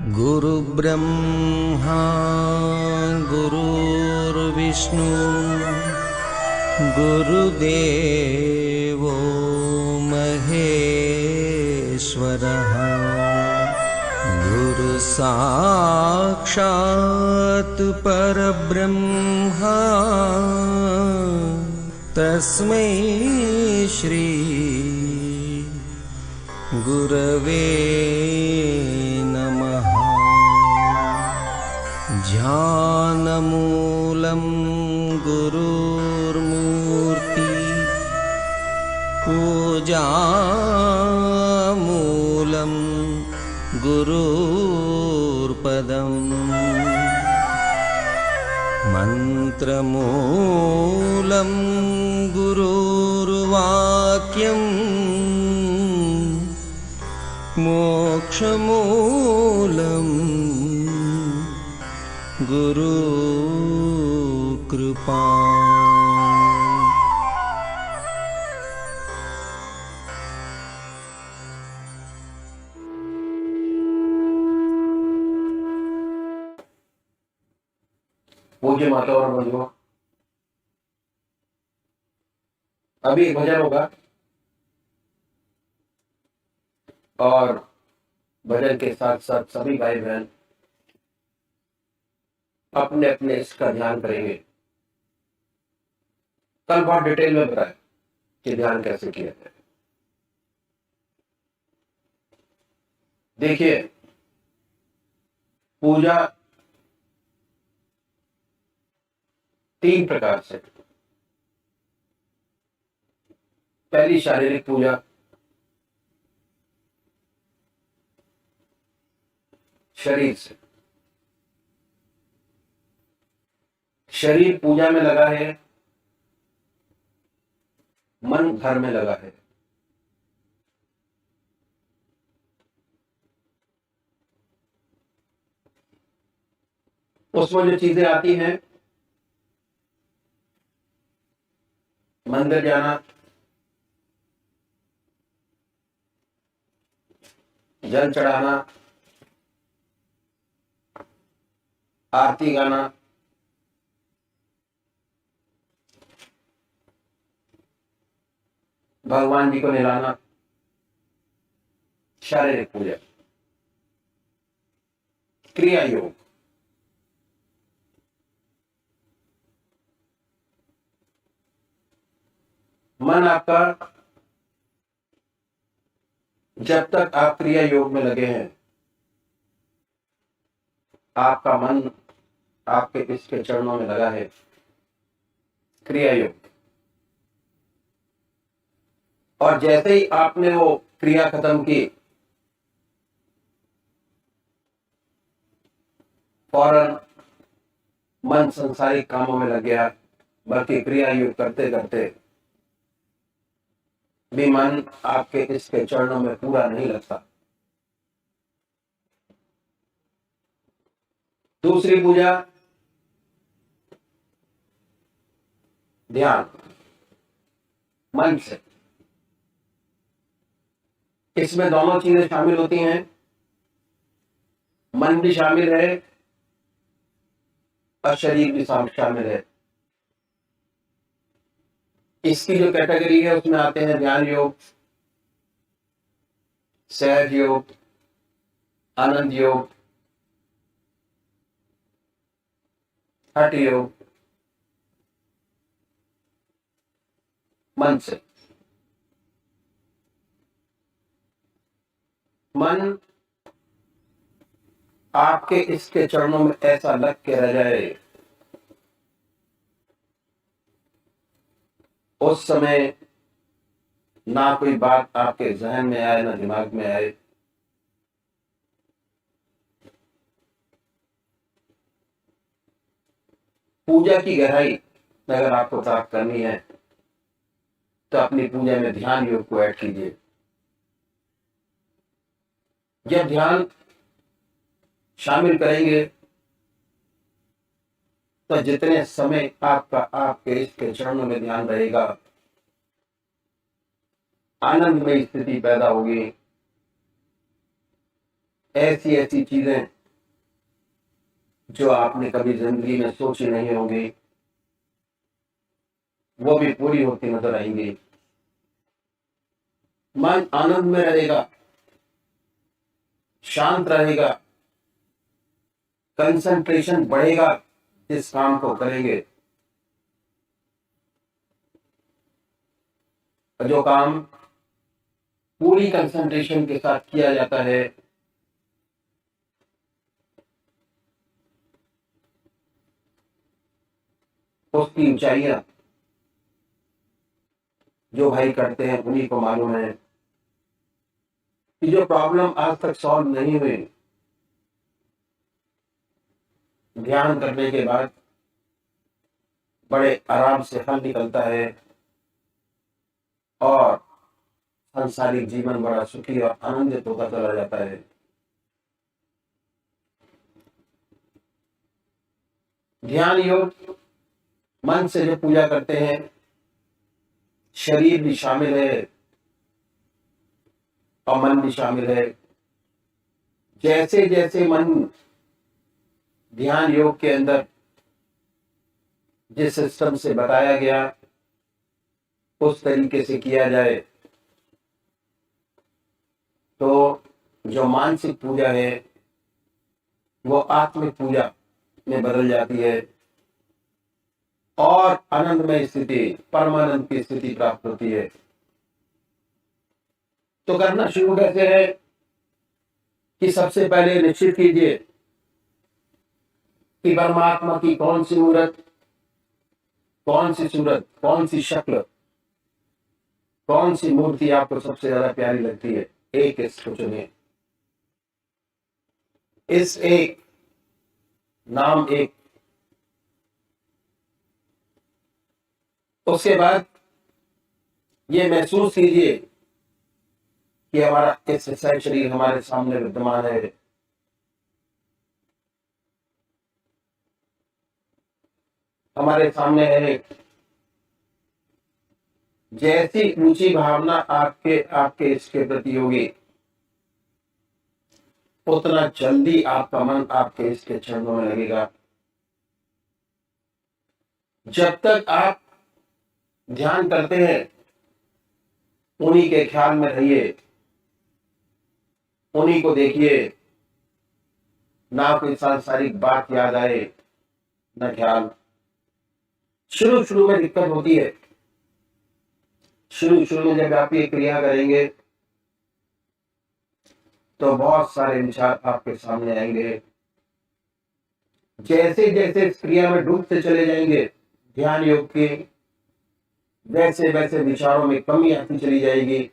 गुरु ब्रह्मा गुरुर्विष्णु गुरुदेवो महेश्वरः गुरु साक्षात् परब्रह्मा तस्मै श्री गुरवे नमः। ध्यानमूलं गुरुर्मूर्ति पूजामूलं गुरुर्पदं मन्त्रमूलं गुरुर्वाक्यं मोक्षमूलं गुरुकृपा। पूज्य माता और बंधुओं, अभी एक भजन होगा और भजन के साथ साथ सभी भाई बहन अपने अपने इसका ध्यान करेंगे। कल बहुत डिटेल में बताया कि ध्यान कैसे किया जाए। देखिए, पूजा 3 प्रकार से। पहली शारीरिक पूजा, शरीर से। शरीर पूजा में लगा है, मन घर में लगा है। उसमें जो चीजें आती हैं, मंदिर जाना, जल चढ़ाना, आरती गाना, भगवान जी को नहलाना, शारीरिक पूजा। क्रिया योग, मन आपका जब तक आप क्रिया योग में लगे हैं, आपका मन आपके इसके चरणों में लगा है। क्रिया योग। और जैसे ही आपने वो क्रिया खत्म की, फौरन मन संसारिक कामों में लग गया। बल्कि क्रिया योग करते करते भी मन आपके इसके चरणों में पूरा नहीं लगता। दूसरी पूजा, ध्यान, मन से। इसमें दोनों चीजें शामिल होती हैं, मन भी शामिल है और शरीर भी शामिल है। इसकी जो कैटेगरी है उसमें आते हैं ध्यान योग, सहज योग, आनंद योग, हठ योग। मन से। मन आपके इसके चरणों में ऐसा लग के रह जाए, उस समय ना कोई बात आपके जहन में आए, ना दिमाग में आए। पूजा की गहराई अगर आपको प्राप्त करनी है तो अपनी पूजा में ध्यान योग को ऐड कीजिए। जब ध्यान शामिल करेंगे तो जितने समय आपका आपके इसके चरणों में ध्यान रहेगा, आनंदमय स्थिति पैदा होगी। ऐसी ऐसी चीजें जो आपने कभी जिंदगी में सोची नहीं होंगी, वो भी पूरी होती नजर आएंगी। मन आनंद में रहेगा, शांत रहेगा, कंसंट्रेशन बढ़ेगा जिस काम को करेंगे। जो काम पूरी कंसंट्रेशन के साथ किया जाता है, उसकी ऊंचाइयां जो भाई करते हैं उन्हीं को मालूम है कि जो प्रॉब्लम आज तक सॉल्व नहीं हुई, ध्यान करने के बाद बड़े आराम से हल निकलता है और सांसारिक जीवन बड़ा सुखी और आनंदित होता चला जाता है। ध्यान योग मन से जो पूजा करते हैं, शरीर भी शामिल है और मन भी शामिल है। जैसे जैसे मन ध्यान योग के अंदर जिस सिस्टम से बताया गया उस तरीके से किया जाए, तो जो मानसिक पूजा है वो आत्मिक पूजा में बदल जाती है और आनंदमय स्थिति, परमानंद की स्थिति प्राप्त होती है। तो करना शुरू कैसे है कि सबसे पहले निश्चित कीजिए कि परमात्मा की कौन सी मूर्त, कौन सी सूरत, कौन सी शक्ल, कौन सी मूर्ति आपको सबसे ज्यादा प्यारी लगती है। एक इसको चुनिए, इस एक नाम एक। उसके बाद ये महसूस कीजिए कि हमारा इस शरीर हमारे सामने विद्यमान है। हमारे सामने है। जैसी ऊंची भावना आपके आपके इसके प्रति होगी, उतना जल्दी आपका मन आपके इसके चरणों में लगेगा। जब तक आप ध्यान करते हैं, उन्हीं के ख्याल में रहिए, उन्हीं को देखिए। ना कोई सांसारिक बात याद आए, न ख्याल। शुरू शुरू में दिक्कत होती है। शुरू में जब आप ये क्रिया करेंगे तो बहुत सारे विचार आपके सामने आएंगे। जैसे जैसे इस क्रिया में डूबते चले जाएंगे ध्यान योग के, वैसे वैसे विचारों में कमी आती चली जाएगी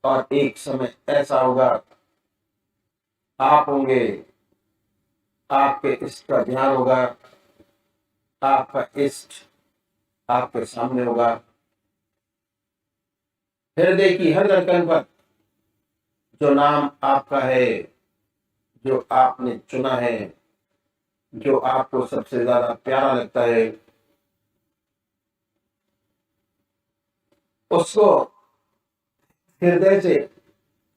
और एक समय ऐसा होगा, आप होंगे, आपके इष्ट का ध्यान होगा, आपका इष्ट आपके सामने होगा। हृदय की हर धड़कन पर जो नाम आपका है, जो आपने चुना है, जो आपको सबसे ज्यादा प्यारा लगता है, उसको हृदय से,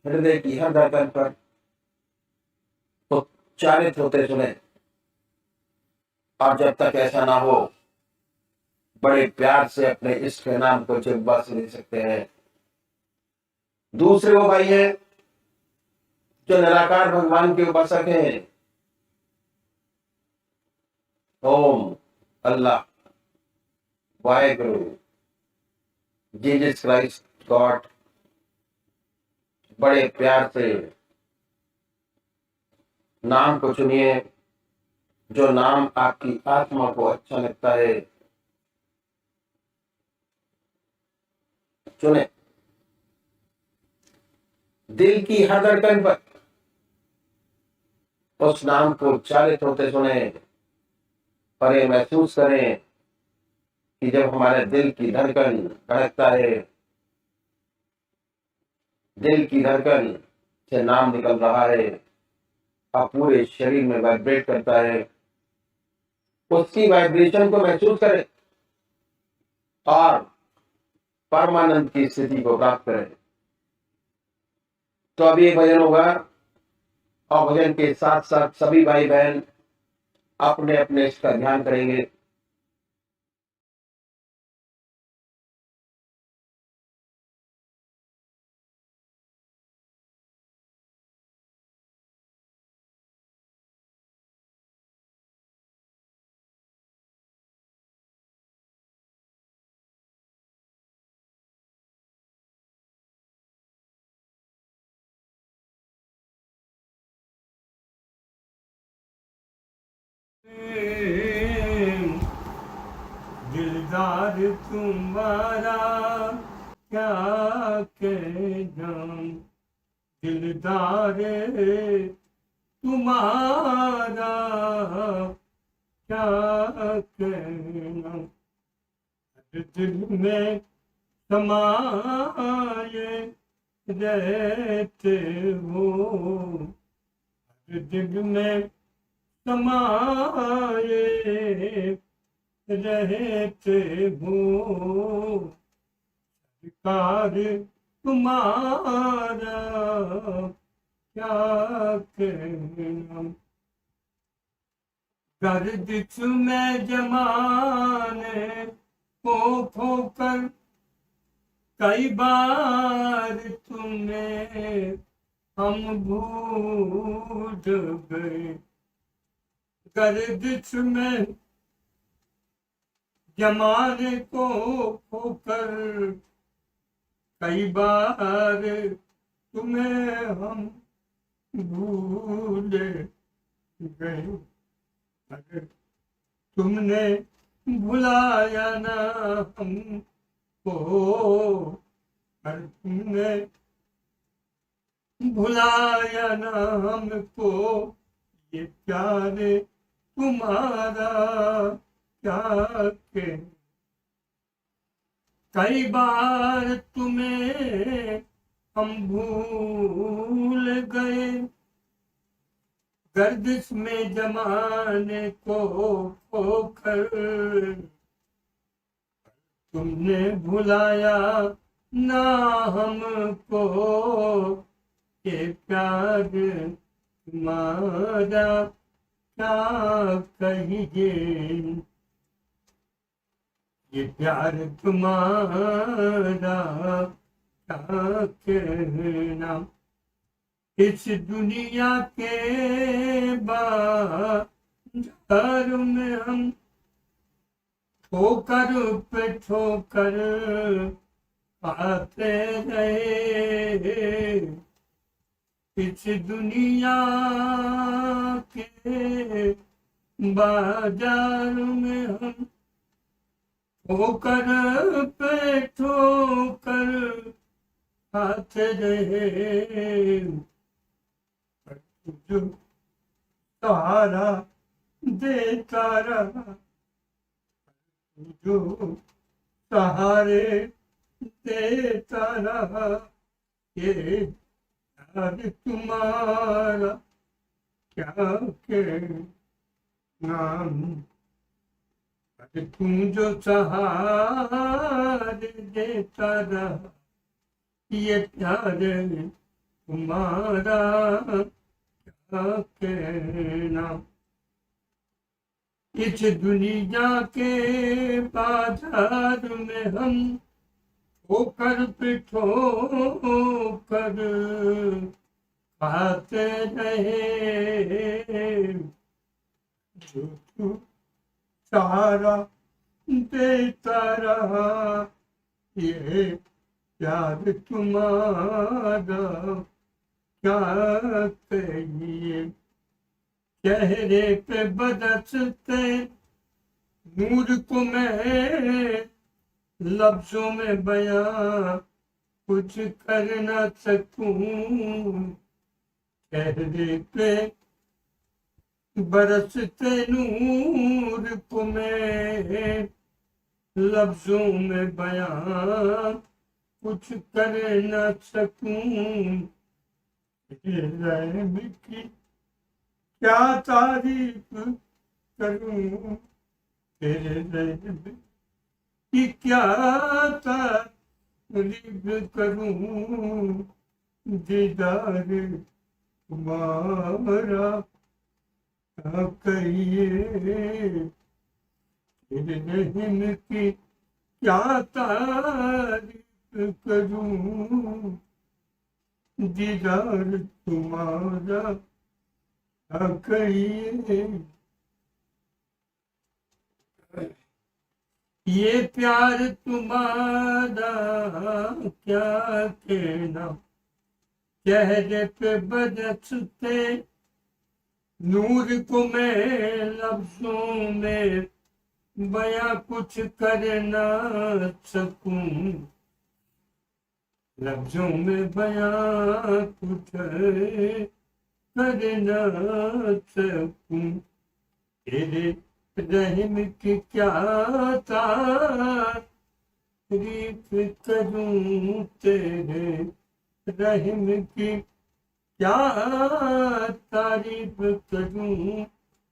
हृदय की हर धड़कन पर उच्चारित होते सुने। और जब तक ऐसा ना हो, बड़े प्यार से अपने इष्ट के नाम को जिह्वा से ले सकते हैं। दूसरे वो भाई हैं जो निराकार भगवान के उपासक हैं। ओम, अल्लाह, वाहेगुरु, जीसस क्राइस्ट, गॉड, बड़े प्यार से नाम को चुनिए। जो नाम आपकी आत्मा को अच्छा लगता है, चुने। दिल की हर धड़कन पर उस नाम को उच्चारित होते सुने और ये महसूस करें कि जब हमारे दिल की धड़कन धड़कता है, दिल की धड़कन से नाम निकल रहा है और पूरे शरीर में वाइब्रेट करता है, उसकी वाइब्रेशन को महसूस करें और परमानंद की स्थिति को प्राप्त करें। तो अब ये भजन होगा और भजन के साथ साथ सभी भाई बहन अपने अपने इसका ध्यान करेंगे। दिलदार तुम्हारा क्या कहना, दिलदार तुम्हारा क्या कहना, दिल में समाये रहते हो, दिल में समाये रहते हो, सरकार तुम्हारा क्या कहना, गर्दिश में जमाने को खोकर कई बार तुम्हें हम भूल गए, गर्दिश में जमाने को खोकर कई बार तुम्हें हम भूल गए, अगर तुमने भुलाया ना हमको, अगर तुमने भुलाया ना हमको, ये प्यार तुम्हारा क्या के, कई बार तुम्हें हम भूल गए, गर्दिश में जमाने को खोकर तुमने भुलाया ना हमको, ये प्यार तुम्हारा क्या कहिए, ये प्यार तुम्हारा क्या कहना, इस दुनिया के बाजार में हम ठोकर पे ठोकर खाते रहे, इस दुनिया के बाजार में हम ठोकर पे ठोकर खाते रहे, जो सहारा देता रहा, जो सहारे देता रहा, ये प्यार तुम्हारा क्या कहना, तुम जो सहारे देता रहा, ये प्यार तुम्हारा क्या कहना, इस दुनिया के बाजार में हम ठोकर पे ठोकर खाते रहे, जो तू सहारा देता रहा, ये प्यार तुम्हारा क्या कहिए, चेहरे पे बरसते नूर को मैं लफ्जों में बयां कुछ कर ना सकूं, चेहरे पे बरसते नूर को मैं लफ्जों में बयां कुछ कर ना सकूं, रहम की क्या तारीफ करूं, तेरे रहम की क्या तारीफ करूं, दीदार तुम्हारा क्या कहिए तेरे रहम की, क्या तारीफ करूं, दीदार तुम्हारा क्या कहिए। ये प्यार तुम्हारा क्या कहना, चेहरे पे बरसते नूर को मैं लफ्जों में बयां कुछ कर ना सकूं, लफ्जों में बयां कुछ कर ना सकूं। तेरे रहम की क्या तारीफ करूं, तेरे रहम की क्या तारीफ करूं,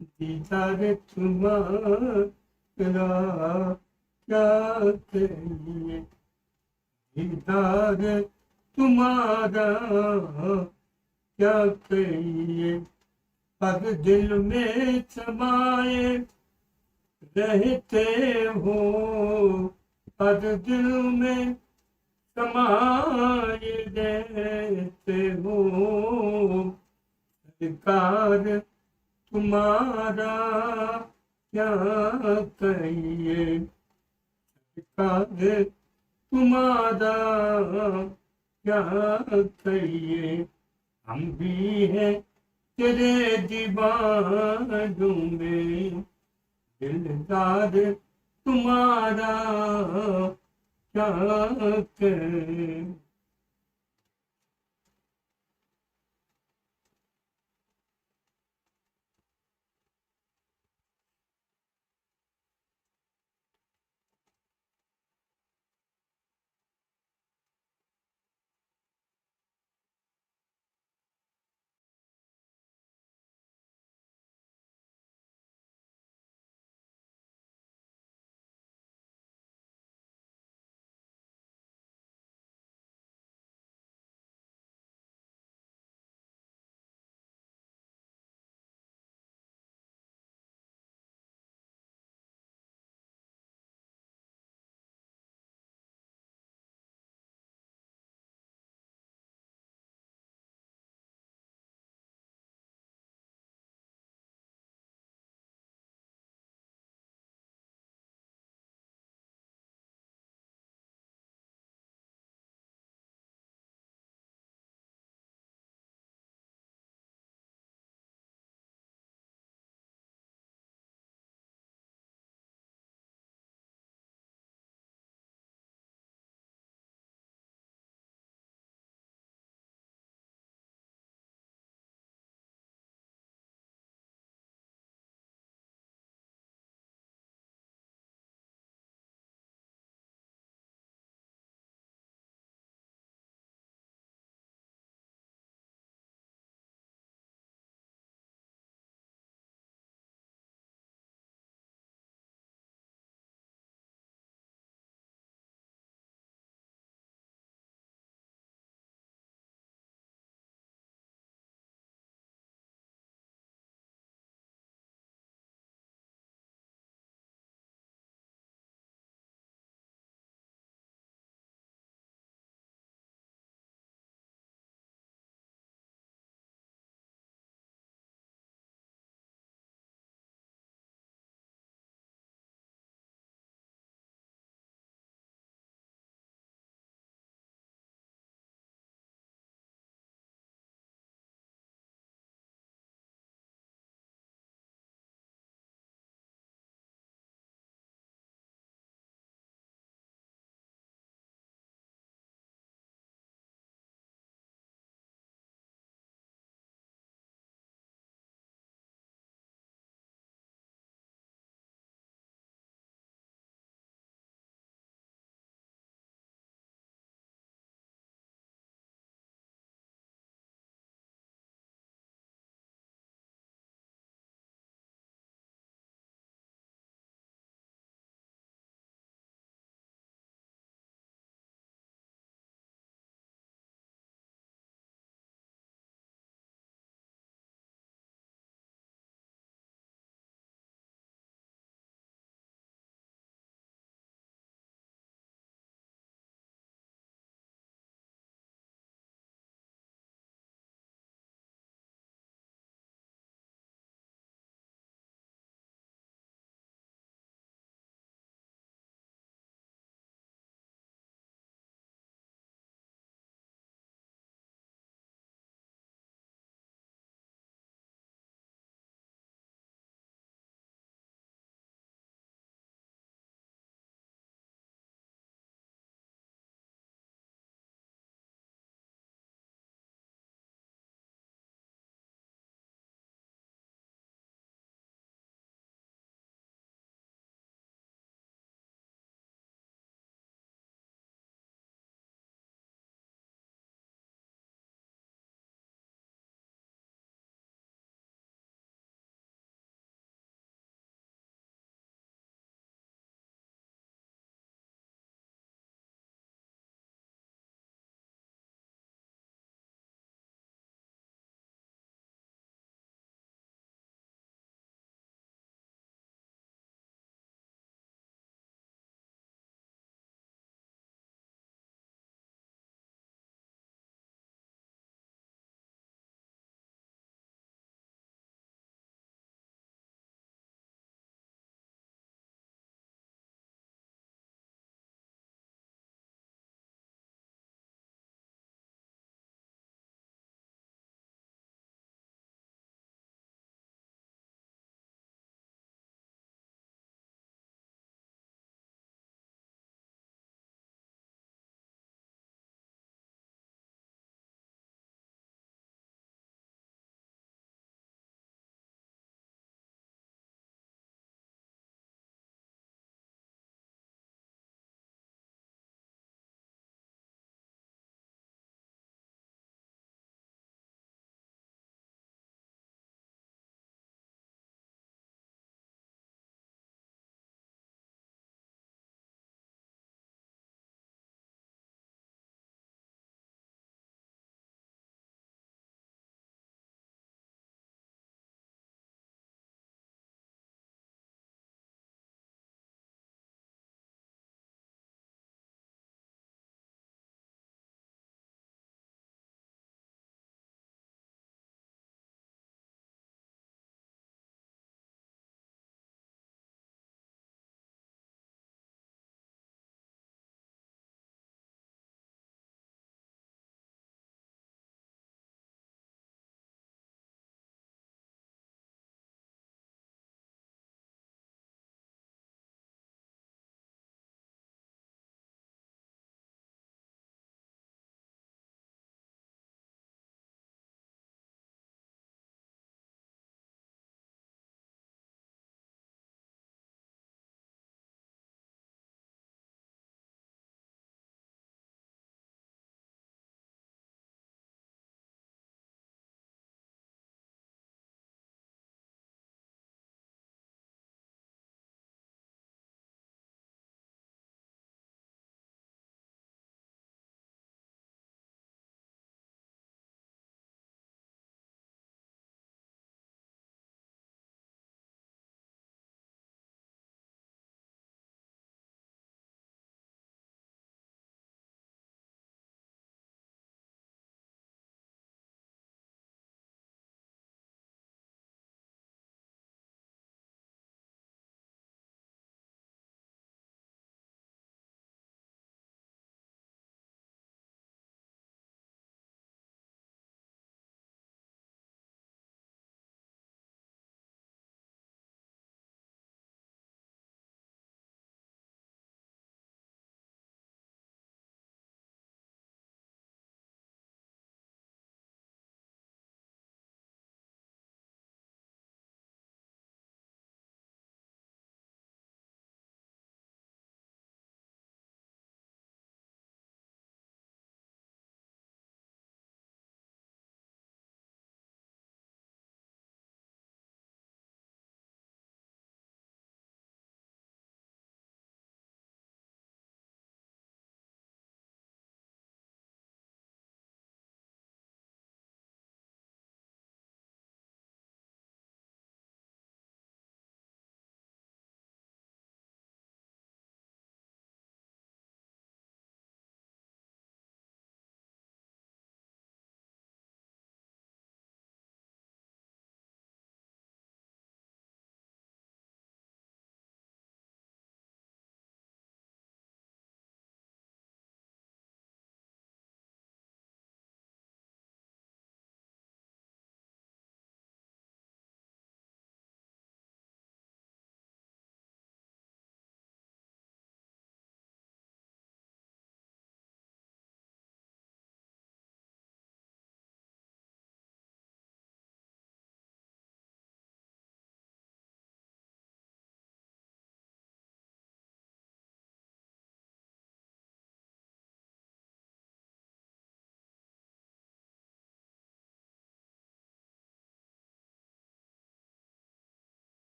दीदार तुम्हारा क्या कहिए, दीदार तुम्हारा क्या कहिए। हर दिल में समाए रहते हो, हर दिल में समाये रहते हो, सरकार तुम्हारा क्या कहिए, सरकार तुम्हारा क्या कहिए। हम भी हैं तेरे दीवानों में, दिलदार तुम्हारा क्या कहें।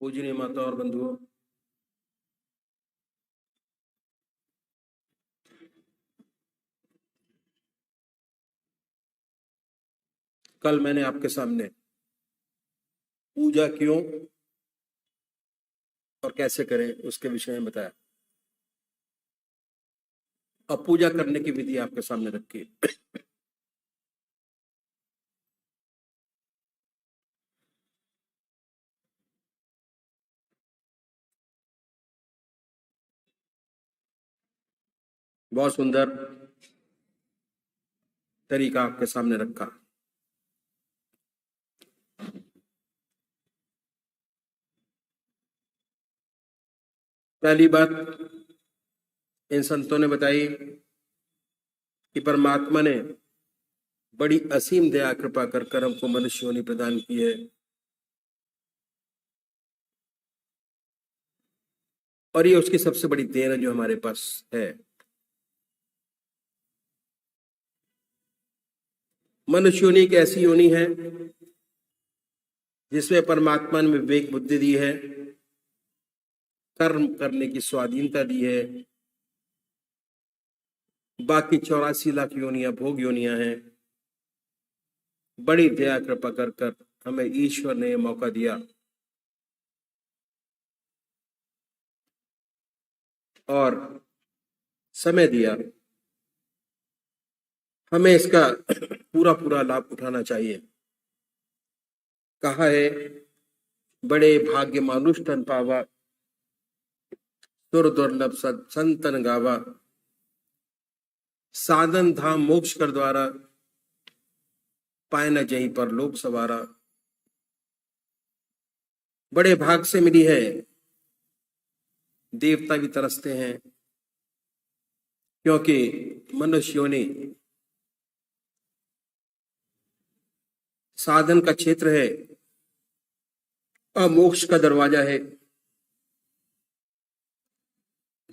पूजनीय माता और बंधुओं, कल मैंने आपके सामने पूजा क्यों और कैसे करें उसके विषय में बताया। अब पूजा करने की विधि आपके सामने रखी। बहुत सुंदर तरीका आपके सामने रखा। पहली बात इन संतों ने बताई कि परमात्मा ने बड़ी असीम दया कृपा कर हमको मनुष्य योनि प्रदान की है, और ये उसकी सबसे बड़ी देन है जो हमारे पास है। मनुष्य योनि एक ऐसी योनि है जिसमें परमात्मा ने विवेक बुद्धि दी है, कर्म करने की स्वाधीनता दी है। बाकी 84 लाख योनियां भोग योनियां हैं। बड़ी दया कृपा कर हमें ईश्वर ने मौका दिया और समय दिया। हमें इसका पूरा पूरा लाभ उठाना चाहिए। कहा है, बड़े भाग्य मानुष तन पावा, सुर दुर्लभ संतन गावा, साधन धाम मोक्ष कर द्वारा, पाए न जहीं पर लोक सवारा। बड़े भाग से मिली है, देवता भी तरसते हैं, क्योंकि मनुष्य योनि साधन का क्षेत्र है और मोक्ष का दरवाजा है।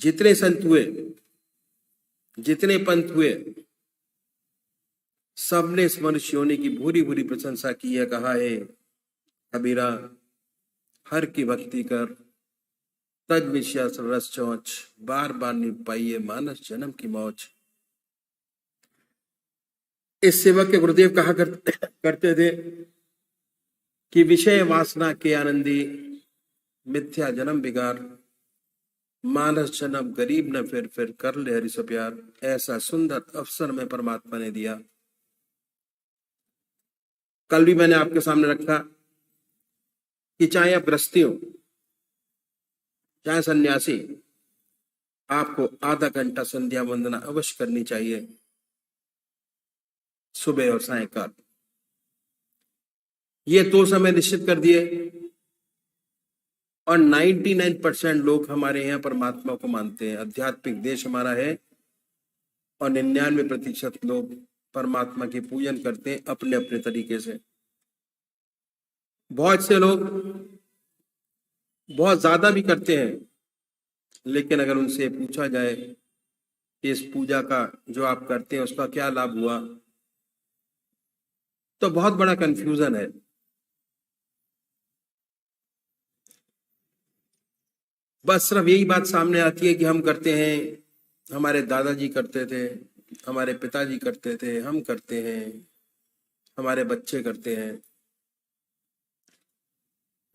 जितने संत हुए, जितने पंथ हुए, सबने इस मनुष्य योनि की भूरी भूरी प्रशंसा की है। कहा है कबीरा, हर की भक्ति कर, तज विषय रस चौच, बार बार नहीं पाइए मानस जन्म की मौज। इस सेवक के गुरुदेव कहा करते थे कि विषय वासना के आनंदी, मिथ्या जन्म बिगार, मानस जन्म गरीब न फिर कर ले हरि सो प्यार। ऐसा सुंदर अवसर में परमात्मा ने दिया। कल भी मैंने आपके सामने रखा कि चाहे आप गृहस्थी हो, चाहे सन्यासी, आपको आधा घंटा संध्या वंदना अवश्य करनी चाहिए, सुबह और सायंकाल। ये 2 समय निश्चित कर दिए, और 99% लोग हमारे यहाँ परमात्मा को मानते हैं। आध्यात्मिक देश हमारा है, और 99% लोग परमात्मा की पूजन करते हैं अपने अपने तरीके से। बहुत से लोग बहुत ज्यादा भी करते हैं, लेकिन अगर उनसे पूछा जाए कि इस पूजा का जो आप करते हैं उसका क्या लाभ हुआ, तो बहुत बड़ा कंफ्यूजन है। बस सिर्फ यही बात सामने आती है कि हम करते हैं, हमारे दादाजी करते थे, हमारे पिताजी करते थे, हम करते हैं, हमारे बच्चे करते हैं।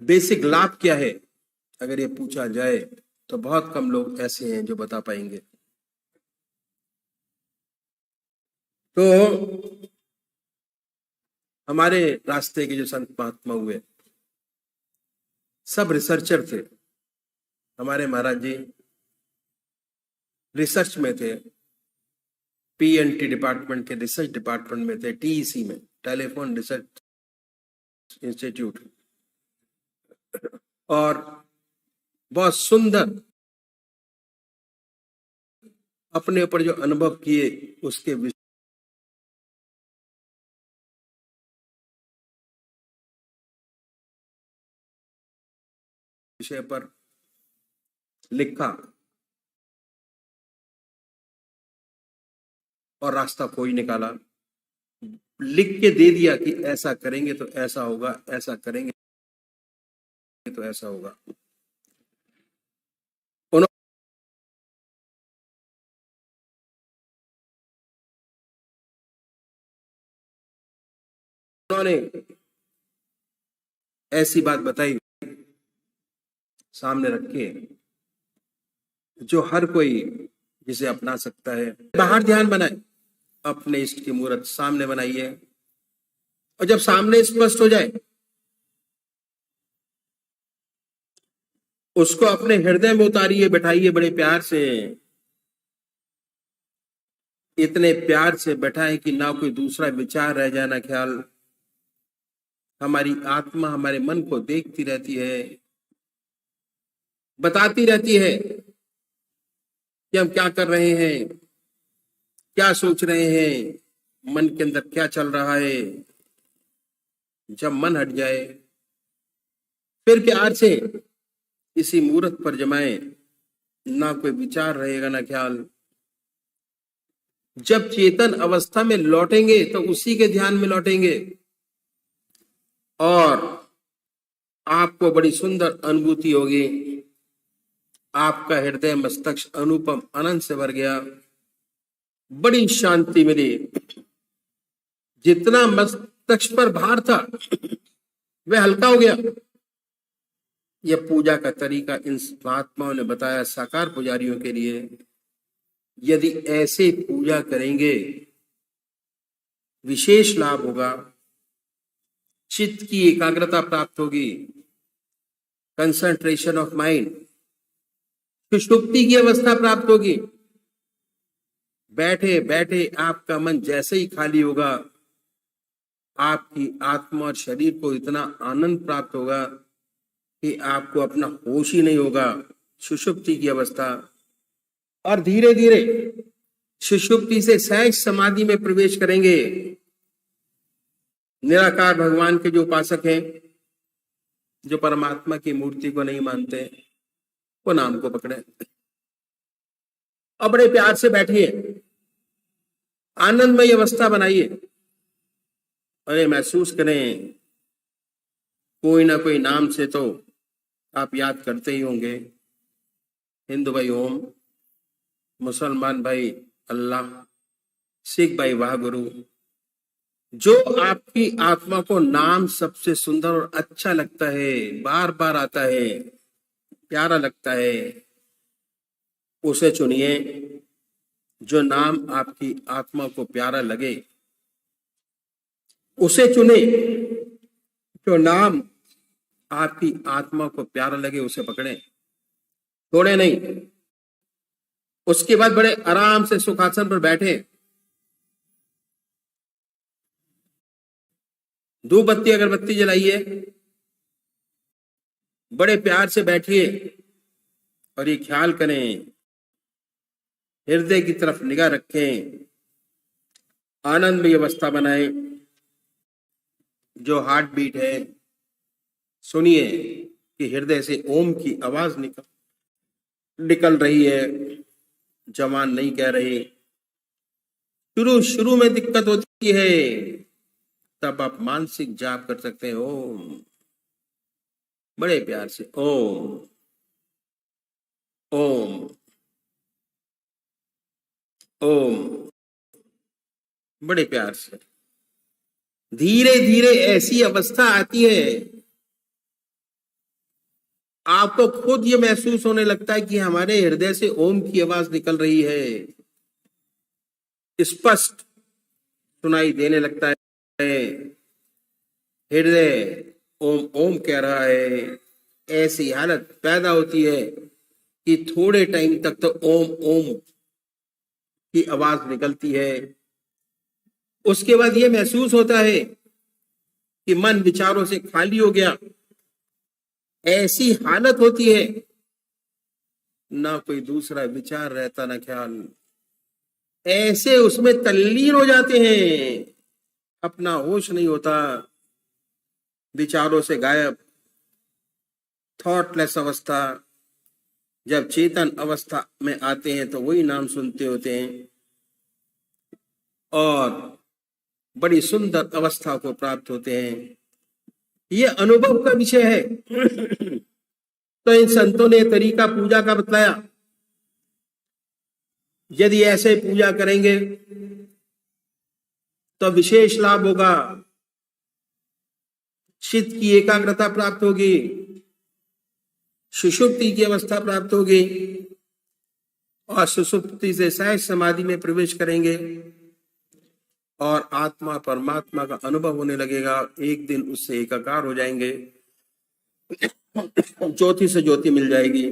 बेसिक लाभ क्या है अगर ये पूछा जाए तो बहुत कम लोग ऐसे हैं जो बता पाएंगे। तो हमारे रास्ते के जो संत महात्मा हुए सब रिसर्चर थे। हमारे महाराज जी रिसर्च में थे, पीएनटी डिपार्टमेंट के रिसर्च डिपार्टमेंट में थे, टीईसी में, टेलीफोन रिसर्च इंस्टीट्यूट, और बहुत सुंदर अपने ऊपर जो अनुभव किए उसके विषय पर लिखा और रास्ता कोई निकाला, लिख के दे दिया कि ऐसा करेंगे तो ऐसा होगा, ऐसा करेंगे तो ऐसा होगा। उन्होंने ऐसी बात बताई सामने रखी है जो हर कोई जिसे अपना सकता है। बाहर ध्यान बनाए, अपने इष्ट की मूर्त सामने बनाइए, और जब सामने स्पष्ट हो जाए उसको अपने हृदय में उतारिए, बैठाइए बड़े प्यार से, इतने प्यार से बैठाएं कि ना कोई दूसरा विचार रह जाए, ना ख्याल। हमारी आत्मा हमारे मन को देखती रहती है, बताती रहती है कि हम क्या कर रहे हैं, क्या सोच रहे हैं, मन के अंदर क्या चल रहा है। जब मन हट जाए फिर प्यार से इसी मूर्त पर जमाए, ना कोई विचार रहेगा ना ख्याल। जब चेतन अवस्था में लौटेंगे तो उसी के ध्यान में लौटेंगे और आपको बड़ी सुंदर अनुभूति होगी। आपका हृदय मस्तिष्क अनुपम आनंद से भर गया, बड़ी शांति मिली। जितना मस्तिष्क पर भार था वह हल्का हो गया। यह पूजा का तरीका इन महात्माओं ने बताया साकार पुजारियों के लिए। यदि ऐसे पूजा करेंगे विशेष लाभ होगा, चित्त की एकाग्रता प्राप्त होगी, कंसंट्रेशन ऑफ माइंड, सुषुप्ति की अवस्था प्राप्त होगी। बैठे बैठे आपका मन जैसे ही खाली होगा, आपकी आत्मा और शरीर को इतना आनंद प्राप्त होगा कि आपको अपना होश ही नहीं होगा। सुषुप्ति की अवस्था, और धीरे धीरे सुषुप्ति से सहज समाधि में प्रवेश करेंगे। निराकार भगवान के जो उपासक हैं, जो परमात्मा की मूर्ति को नहीं मानते, वो नाम को पकड़े और बड़े प्यार से बैठिए, आनंदमय अवस्था बनाइए और ये महसूस करें कोई ना कोई नाम से तो आप याद करते ही होंगे। हिंदू भाई ओम, मुसलमान भाई अल्लाह, सिख भाई वाह गुरु। जो आपकी आत्मा को नाम सबसे सुंदर और अच्छा लगता है, बार बार आता है, प्यारा लगता है, उसे चुनिए। जो नाम आपकी आत्मा को प्यारा लगे उसे चुने। जो नाम आपकी आत्मा को प्यारा लगे उसे पकड़े, छोड़े नहीं। उसके बाद बड़े आराम से सुखासन पर बैठे, धूप बत्ती अगरबत्ती जलाइए, बड़े प्यार से बैठिए और ये ख्याल करें, हृदय की तरफ निगाह रखें, आनंदमय अवस्था बनाएं। जो हार्ट बीट है सुनिए कि हृदय से ओम की आवाज निकल रही है, जवान नहीं कह रहे। शुरू में दिक्कत होती है, तब आप मानसिक जाप कर सकते हैं, ओम, बड़े प्यार से ओम ओम ओम, बड़े प्यार से। धीरे धीरे ऐसी अवस्था आती है, आपको खुद ये महसूस होने लगता है कि हमारे हृदय से ओम की आवाज निकल रही है, स्पष्ट सुनाई देने लगता है। हृदय ओम ओम कह रहा है। ऐसी हालत पैदा होती है कि थोड़े टाइम तक तो ओम ओम की आवाज निकलती है। उसके बाद यह महसूस होता है कि मन विचारों से खाली हो गया। ऐसी हालत होती है, ना कोई दूसरा विचार रहता ना ख्याल। ऐसे उसमें तल्लीन हो जाते हैं, अपना होश नहीं होता, विचारों से गायब, थॉटलेस अवस्था। जब चेतन अवस्था में आते हैं तो वही नाम सुनते होते हैं और बड़ी सुंदर अवस्था को प्राप्त होते हैं ये अनुभव का विषय है। तो इन संतों ने तरीका पूजा का बतलाया। यदि ऐसे पूजा करेंगे तो विशेष लाभ होगा, चित्त की एकाग्रता प्राप्त होगी, सुषुप्ति की अवस्था प्राप्त होगी और सुषुप्ति से सहज समाधि में प्रवेश करेंगे और आत्मा परमात्मा का अनुभव होने लगेगा। एक दिन उससे एकाकार हो जाएंगे, ज्योति से ज्योति मिल जाएगी।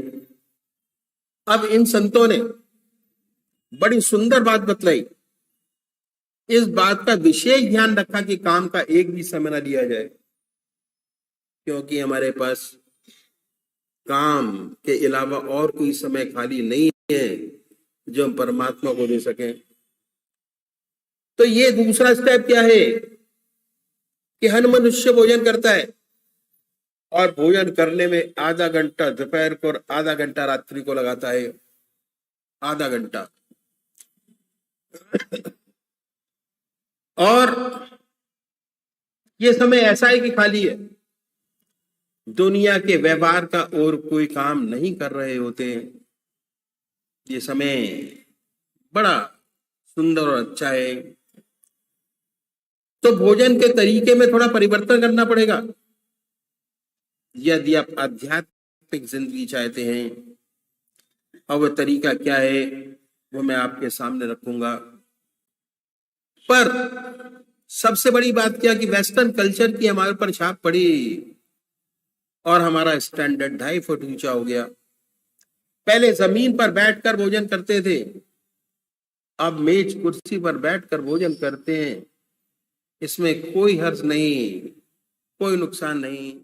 अब इन संतों ने बड़ी सुंदर बात बतलाई। इस बात का विशेष ध्यान रखा कि काम का एक भी समय न लिया जाए, क्योंकि हमारे पास काम के अलावा और कोई समय खाली नहीं है जो हम परमात्मा को दे सकें। तो ये दूसरा स्टेप क्या है कि हर मनुष्य भोजन करता है और भोजन करने में आधा घंटा दोपहर को और आधा घंटा रात्रि को लगाता है। आधा घंटा। और ये समय ऐसा है कि खाली है, दुनिया के व्यवहार का और कोई काम नहीं कर रहे होते हैं। ये समय बड़ा सुंदर और अच्छा है। तो भोजन के तरीके में थोड़ा परिवर्तन करना पड़ेगा यदि आप आध्यात्मिक जिंदगी चाहते हैं। और वह तरीका क्या है वो मैं आपके सामने रखूंगा। पर सबसे बड़ी बात क्या कि वेस्टर्न कल्चर की हमारे पर छाप पड़ी और हमारा स्टैंडर्ड 2.5 फुट ऊंचा हो गया। पहले जमीन पर बैठकर भोजन करते थे, अब मेज कुर्सी पर बैठकर भोजन करते हैं। इसमें कोई हर्ज नहीं, कोई नुकसान नहीं।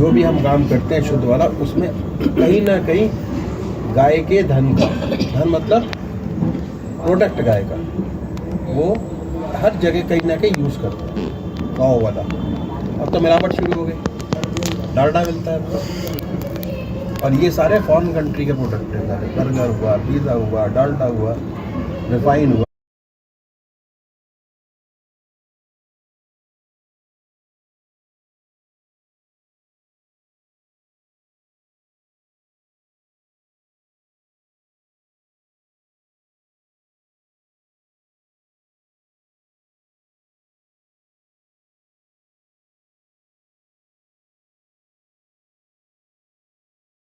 जो भी हम काम करते हैं शुद्ध वाला, उसमें कहीं ना कहीं गाय के धन का, धन मतलब प्रोडक्ट गाय का, वो हर जगह कहीं ना कहीं यूज़ करते हैं गाँव वाला। अब तो मिलावट शुरू हो गई, डालडा मिलता है आपको। और ये सारे फॉरेन कंट्री के प्रोडक्ट हैं, सारे बर्गर हुआ, पिज़्ज़ा हुआ, डालडा हुआ, रिफाइन हुआ।